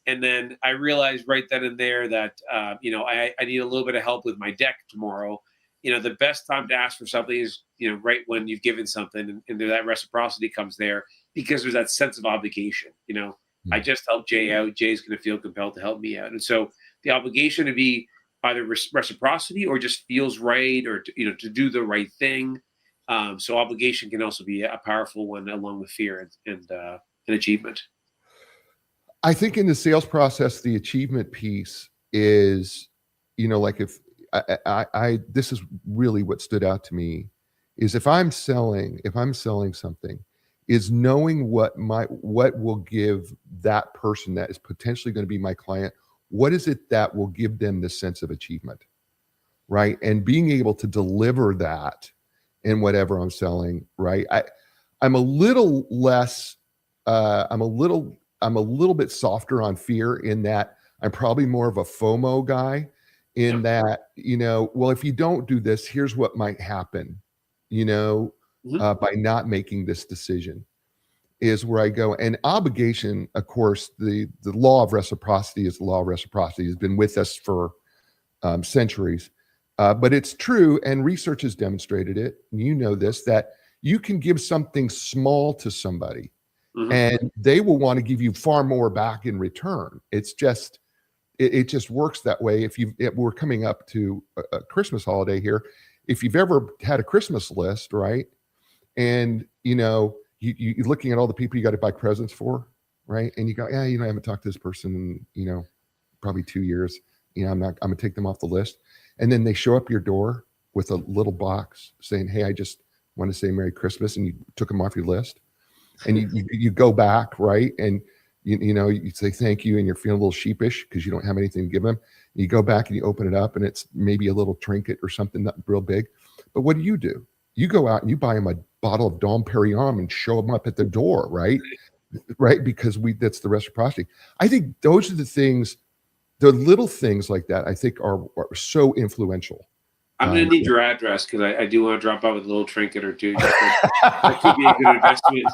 And then I realized right then and there that, I need a little bit of help with my deck tomorrow. The best time to ask for something is, right when you've given something and that reciprocity comes there because there's that sense of obligation. I just helped Jay out. Jay's going to feel compelled to help me out. And so the obligation to be either reciprocity or just feels right or, to do the right thing. So obligation can also be a powerful one along with fear and achievement. I think in the sales process, the achievement piece is, like if I this is really what stood out to me is if I'm selling something, is knowing what will give that person that is potentially going to be my client, what is it that will give them this sense of achievement, right? And being able to deliver that in whatever I'm selling, right? I'm a little less, I'm a little bit softer on fear in that I'm probably more of a FOMO guy in that, well, if you don't do this, here's what might happen, by not making this decision is where I go. And obligation, of course, the law of reciprocity is the law of reciprocity. Has been with us for centuries. But it's true, and research has demonstrated it, this, that you can give something small to somebody, and they will want to give you far more back in return. It's just, it just works that way. We're coming up to a Christmas holiday here. If you've ever had a Christmas list, right? And, you're looking at all the people you got to buy presents for, right? And you go, yeah, I haven't talked to this person in, probably 2 years. I'm gonna take them off the list. And then they show up your door with a little box saying, hey, I just want to say Merry Christmas. And you took them off your list. And you go back, right? And you say thank you, and you're feeling a little sheepish because you don't have anything to give them. And you go back and you open it up, and it's maybe a little trinket or something not real big. But what do? You go out and you buy them a bottle of Dom Perignon and show them up at the door, right? Right, because that's the reciprocity. I think those are the things, the little things like that, I think are so influential. I'm going to need your address because I do want to drop out with a little trinket or two. That could be a good investment.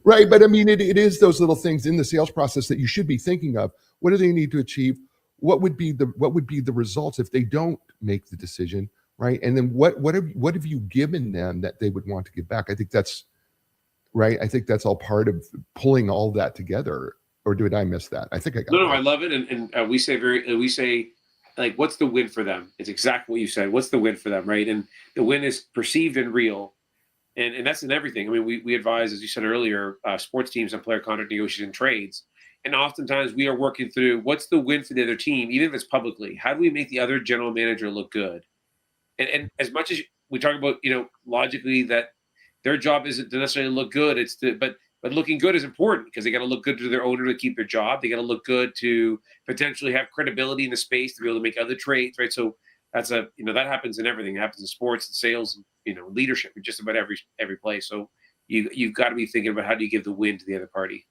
Right. But I mean, it is those little things in the sales process that you should be thinking of. What do they need to achieve? What would be the results if they don't make the decision? Right. And then what have you given them that they would want to give back? I think that's right. I think that's all part of pulling all that together. Or did I miss that? I think I got No, I love it. And we say, like, what's the win for them? It's exactly what you said. What's the win for them, right? And the win is perceived and real. And that's in everything. I mean, we advise, as you said earlier, sports teams on player contract negotiation trades. And oftentimes we are working through what's the win for the other team, even if it's publicly. How do we make the other general manager look good? And as much as we talk about, logically that their job isn't to necessarily look good, but looking good is important because they got to look good to their owner to keep their job. They got to look good to potentially have credibility in the space to be able to make other trades, right? So that's that happens in everything. It happens in sports and sales, and, leadership in just about every place. So you've got to be thinking about how do you give the win to the other party.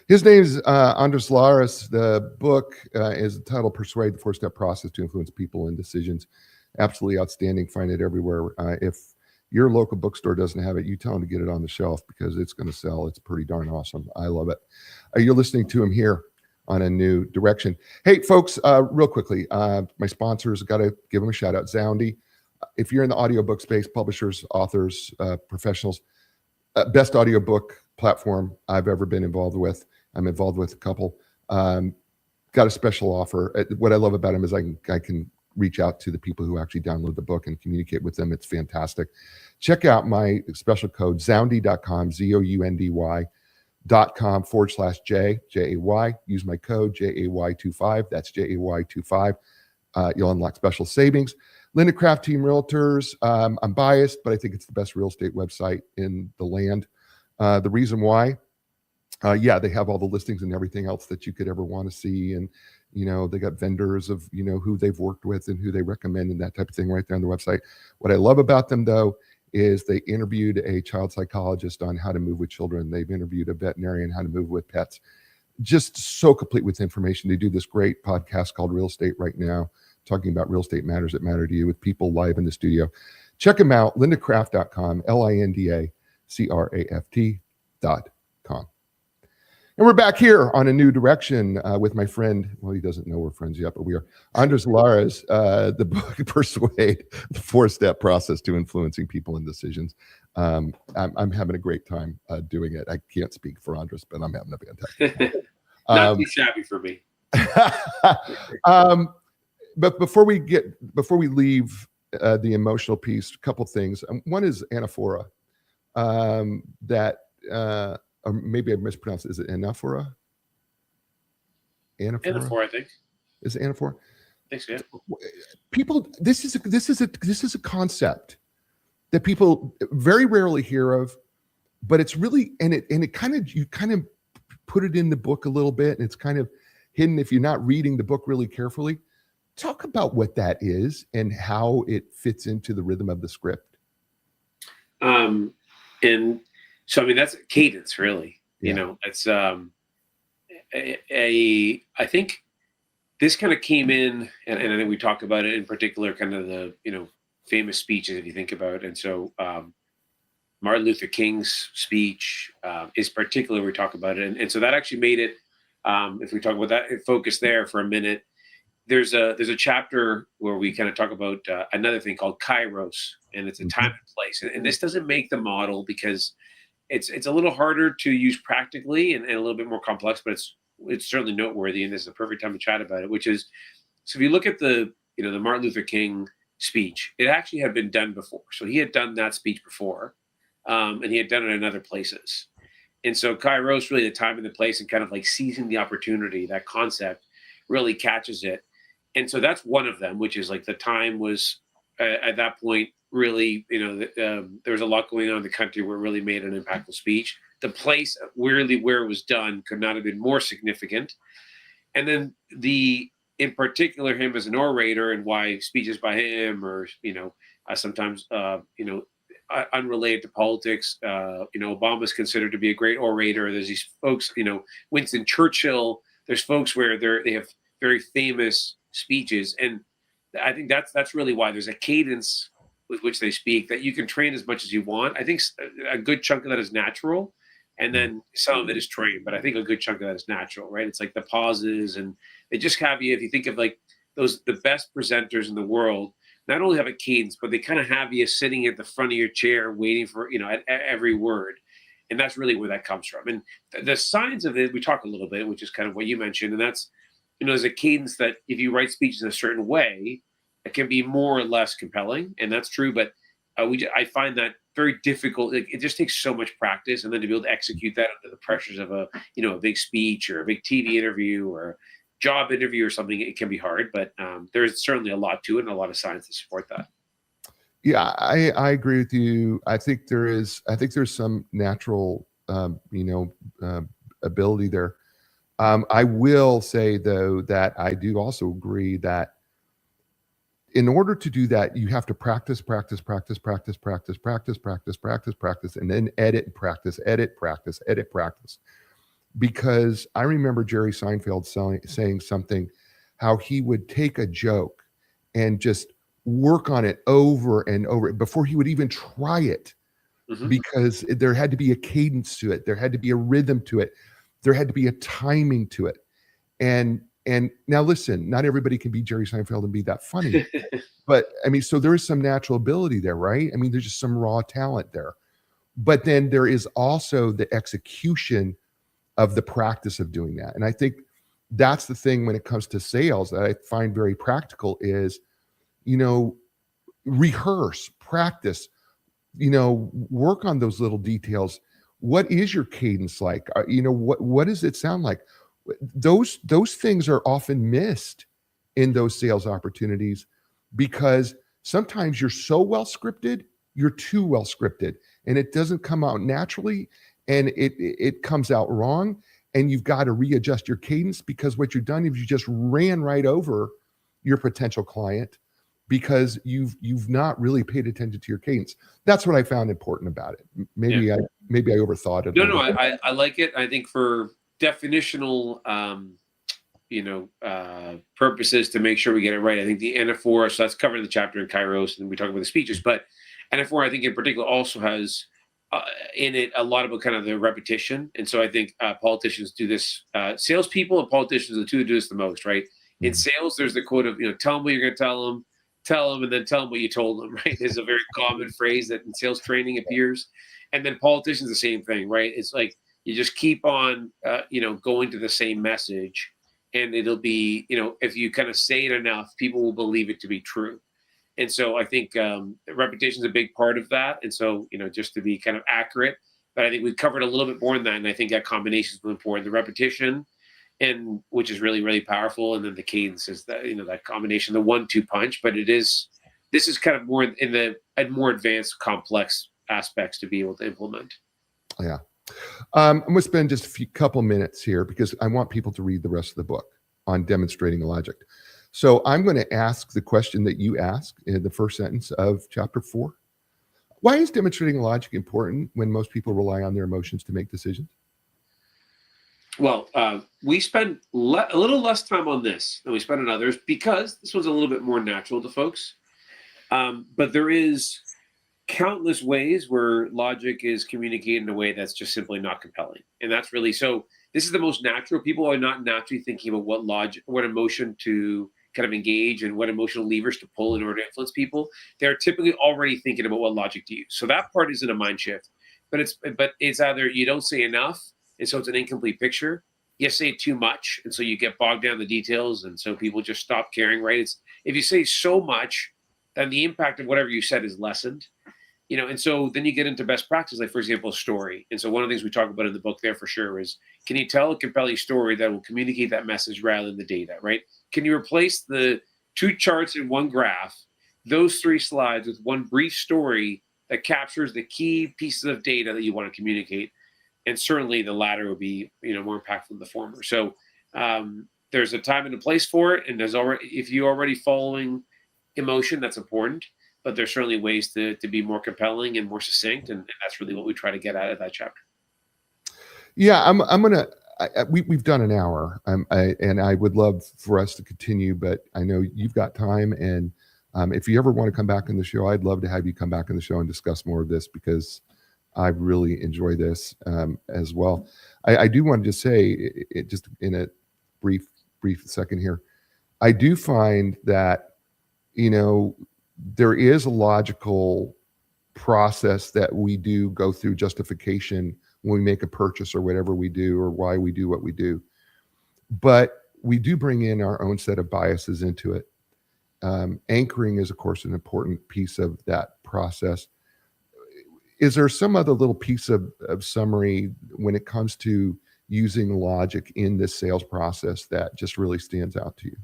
His name is Andres Lares. The book is titled "Persuade: The 4-Step Process to Influence People and Decisions." Absolutely outstanding. Find it everywhere. If your local bookstore doesn't have it, you tell them to get it on the shelf because it's going to sell. It's pretty darn awesome. I love it. You're listening to him here on A New Direction. Hey, folks, real quickly, my sponsors, got to give them a shout out. Zoundy. If you're in the audiobook space, publishers, authors, professionals, best audiobook platform I've ever been involved with. I'm involved with a couple. Got a special offer. What I love about them is I can reach out to the people who actually download the book and communicate with them. It's fantastic. Check out my special code, zoundy.com, ZOUNDY.com/J, J-A-Y. Use my code, JAY25. That's JAY25. You'll unlock special savings. Linda Craft Team Realtors. I'm biased, but I think it's the best real estate website in the land. The reason why, they have all the listings and everything else that you could ever want to see. And, they got vendors of, who they've worked with and who they recommend and that type of thing right there on the website. What I love about them, though, is they interviewed a child psychologist on how to move with children. They've interviewed a veterinarian how to move with pets. Just so complete with information. They do this great podcast called Real Estate Right Now, talking about real estate matters that matter to you with people live in the studio. Check them out, lindacraft.com, LINDACRAFT.com. And we're back here on A New Direction with my friend, well, he doesn't know we're friends yet, but we are, Andres Lares, the book, Persuade, the 4-step process to influencing people and decisions. I'm having a great time doing it. I can't speak for Andres, but I'm having a fantastic time. Not too shabby for me. But before we leave the emotional piece, a couple things. One is anaphora, or maybe I mispronounced it. Is it anaphora? Anaphora, I think. Is it anaphora? I think so, yeah. People, this is a concept that people very rarely hear of, but it's really, you kind of put it in the book a little bit, and it's kind of hidden if you're not reading the book really carefully. Talk about what that is and how it fits into the rhythm of the script. And so, I mean, that's cadence, really. It's I think this kind of came in, and I think we talk about it in particular, kind of the, famous speeches, if you think about it. And so Martin Luther King's speech is particular, we talk about it. And so that actually made it, if we talk about that, focus there for a minute. There's a chapter where we kind of talk about another thing called Kairos, and it's a time and place. And this doesn't make the model because it's a little harder to use practically and a little bit more complex, but it's certainly noteworthy. And this is the perfect time to chat about it, which is, so if you look at the Martin Luther King speech, it actually had been done before. So he had done that speech before, and he had done it in other places. And so Kairos, really the time and the place, and kind of like seizing the opportunity, that concept really catches it. And so that's one of them, which is like the time was at that point, really, there was a lot going on in the country where it really made an impactful speech. The place really where it was done could not have been more significant. And then in particular, him as an orator and why speeches by him or, sometimes, unrelated to politics, Obama's considered to be a great orator. There's these folks, Winston Churchill, there's folks where they have very famous speeches. And I think that's really why there's a cadence with which they speak that you can train as much as you want. I think a good chunk of that is natural, and then some of it is trained, but I think a good chunk of that is natural, right? It's like the pauses, and they just have you, if you think of like the best presenters in the world, not only have a cadence, but they kind of have you sitting at the front of your chair waiting for, at every word. And that's really where that comes from. And the science of it, we talk a little bit, which is kind of what you mentioned. And that's, there's a cadence that if you write speeches in a certain way, it can be more or less compelling. And that's true. But I find that very difficult. It just takes so much practice. And then to be able to execute that under the pressures of a big speech or a big TV interview or job interview or something, it can be hard. But there's certainly a lot to it and a lot of science to support that. Yeah, I agree with you. I think there's some natural, ability there. I will say though that I do also agree that in order to do that, you have to practice, and then edit, practice. Because I remember Jerry Seinfeld saying something, how he would take a joke and just work on it over and over before he would even try it, because there had to be a cadence to it. There had to be a rhythm to it. There had to be a timing to it. And now listen, not everybody can be Jerry Seinfeld and be that funny, but I mean, so there is some natural ability there, right? I mean, there's just some raw talent there, but then there is also the execution of the practice of doing that. And I think that's the thing when it comes to sales that I find very practical is, rehearse, practice, work on those little details. What is your cadence like? What does it sound like? Those things are often missed in those sales opportunities because sometimes you're so well scripted, you're too well scripted, and it doesn't come out naturally, and it comes out wrong, and you've got to readjust your cadence because what you've done is you just ran right over your potential client because you've not really paid attention to your cadence. That's what I found important about it. Maybe I overthought it. No, I like it. I think for definitional purposes to make sure we get it right. I think the anaphora, so that's covered in the chapter in Kairos, and we talk about the speeches, but anaphora, I think in particular, also has in it a lot about kind of the repetition. And so I think politicians do this, salespeople and politicians are the two who do this the most, right? In sales, there's the quote of, tell them what you're going to tell them, and then tell them what you told them, right? Is a very common phrase that in sales training appears. And then politicians, the same thing, right? It's like you just keep on, going to the same message. And it'll be, if you kind of say it enough, people will believe it to be true. And so I think repetition is a big part of that. And so, just to be kind of accurate, but I think we've covered a little bit more than that. And I think that combination is really important. The repetition, and which is really, really powerful. And then the cadence is that, that combination, the 1-2 punch. But this is kind of more in the more advanced, complex aspects to be able to implement. Yeah. I'm going to spend just a couple minutes here because I want people to read the rest of the book on demonstrating logic. So I'm going to ask the question that you asked in the first sentence of chapter 4. Why is demonstrating logic important when most people rely on their emotions to make decisions? Well, we spend a little less time on this than we spend on others because this one's a little bit more natural to folks. But there is countless ways where logic is communicated in a way that's just simply not compelling. And that's really, so this is the most natural. People are not naturally thinking about what emotion to kind of engage and what emotional levers to pull in order to influence people. They're typically already thinking about what logic to use. So that part isn't a mind shift, but it's either you don't say enough, and so it's an incomplete picture. You say too much, and so you get bogged down in the details, and so people just stop caring, right? It's if you say so much, then the impact of whatever you said is lessened. And so then you get into best practice, like, for example, a story. And so one of the things we talk about in the book there for sure is, can you tell a compelling story that will communicate that message rather than the data, right? Can you replace the 2 charts in 1 graph, those 3 slides, with 1 brief story that captures the key pieces of data that you want to communicate? And certainly the latter will be, more impactful than the former. So there's a time and a place for it. And if you're already following emotion, that's important. But there's certainly ways to be more compelling and more succinct, and that's really what we try to get out of that chapter. Yeah, we've done an hour, and I would love for us to continue, but I know you've got time, and if you ever want to come back on the show, I'd love to have you come back on the show and discuss more of this because I really enjoy this as well. I do want to just say, just in a brief second here, I do find that there is a logical process that we do go through justification when we make a purchase or whatever we do or why we do what we do. But we do bring in our own set of biases into it. Anchoring is, of course, an important piece of that process. Is there some other little piece of summary when it comes to using logic in this sales process that just really stands out to you?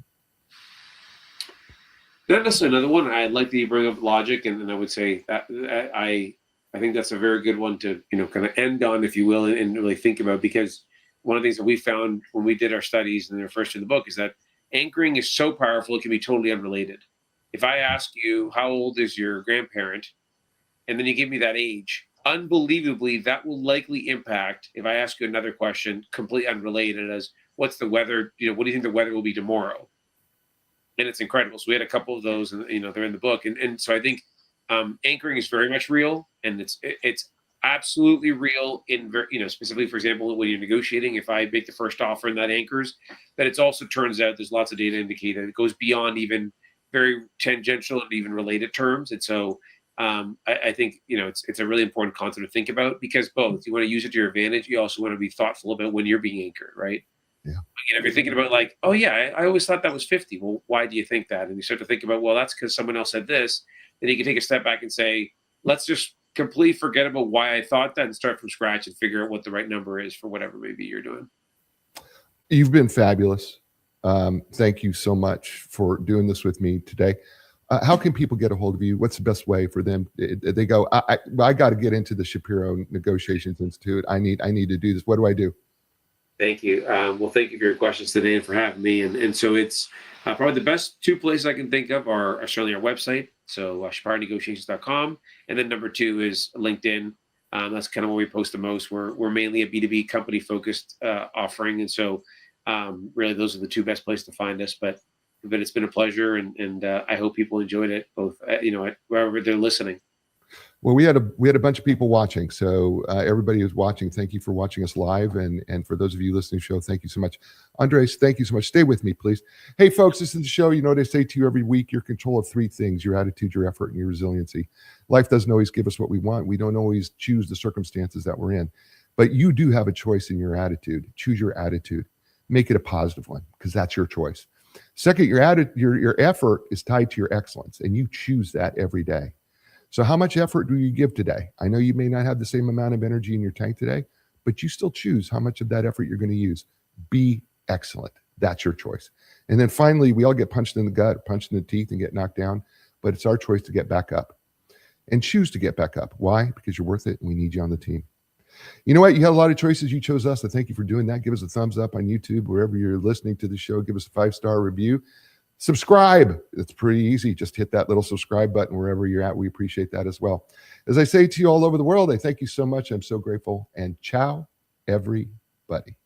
Not necessarily another one. I'd like to bring up logic, and then I would say that I think that's a very good one to kind of end on, if you will, and really think about, because one of the things that we found when we did our studies and they're first in the book is that anchoring is so powerful it can be totally unrelated. If I ask you how old is your grandparent, and then you give me that age, unbelievably that will likely impact if I ask you another question completely unrelated as what's the weather, what do you think the weather will be tomorrow? And it's incredible. So we had a couple of those, and they're in the book. And so I think anchoring is very much real, and it's absolutely real in specifically, for example, when you're negotiating. If I make the first offer and that anchors, that it's also turns out there's lots of data indicating it goes beyond even very tangential and even related terms. And so I think it's a really important concept to think about, because both you want to use it to your advantage, you also want to be thoughtful about when you're being anchored, right? Yeah. If you're thinking about like, oh yeah, I always thought that was 50. Well, why do you think that? And you start to think about, well, that's because someone else said this. Then you can take a step back and say, let's just completely forget about why I thought that and start from scratch and figure out what the right number is for whatever maybe you're doing. You've been fabulous. Thank you so much for doing this with me today. How can people get a hold of you? What's the best way for them? They go, I got to get into the Shapiro Negotiations Institute. I need to do this. What do I do? Thank you. Well, thank you for your questions today and for having me. And so it's probably the best two places I can think of are certainly our website, so shapironegotiations.com, and then number two is LinkedIn. That's kind of where we post the most. We're mainly a B2B company focused offering, and so really those are the two best places to find us. But it's been a pleasure, and I hope people enjoyed it, both wherever they're listening. Well, we had a bunch of people watching, so everybody who's watching, thank you for watching us live, and for those of you listening to the show, thank you so much. Andres, thank you so much. Stay with me, please. Hey, folks, this is the show. You know what I say to you every week: you're in control of three things: your attitude, your effort, and your resiliency. Life doesn't always give us what we want. We don't always choose the circumstances that we're in, but you do have a choice in your attitude. Choose your attitude. Make it a positive one, because that's your choice. Second, your effort is tied to your excellence, and you choose that every day. So how much effort do you give today? I know you may not have the same amount of energy in your tank today, but you still choose how much of that effort you're going to use. Be excellent. That's your choice. And then finally, we all get punched in the gut, punched in the teeth, and get knocked down, but it's our choice to get back up and choose to get back up. Why? Because you're worth it, and we need you on the team. You know what? You had a lot of choices. You chose us. So thank you for doing that. Give us a thumbs up on YouTube, wherever you're listening to the show. Give us a 5-star review. Subscribe. It's pretty easy. Just hit that little subscribe button wherever you're at. We appreciate that as well. As I say to you all over the world, I thank you so much. I'm so grateful. And ciao, everybody.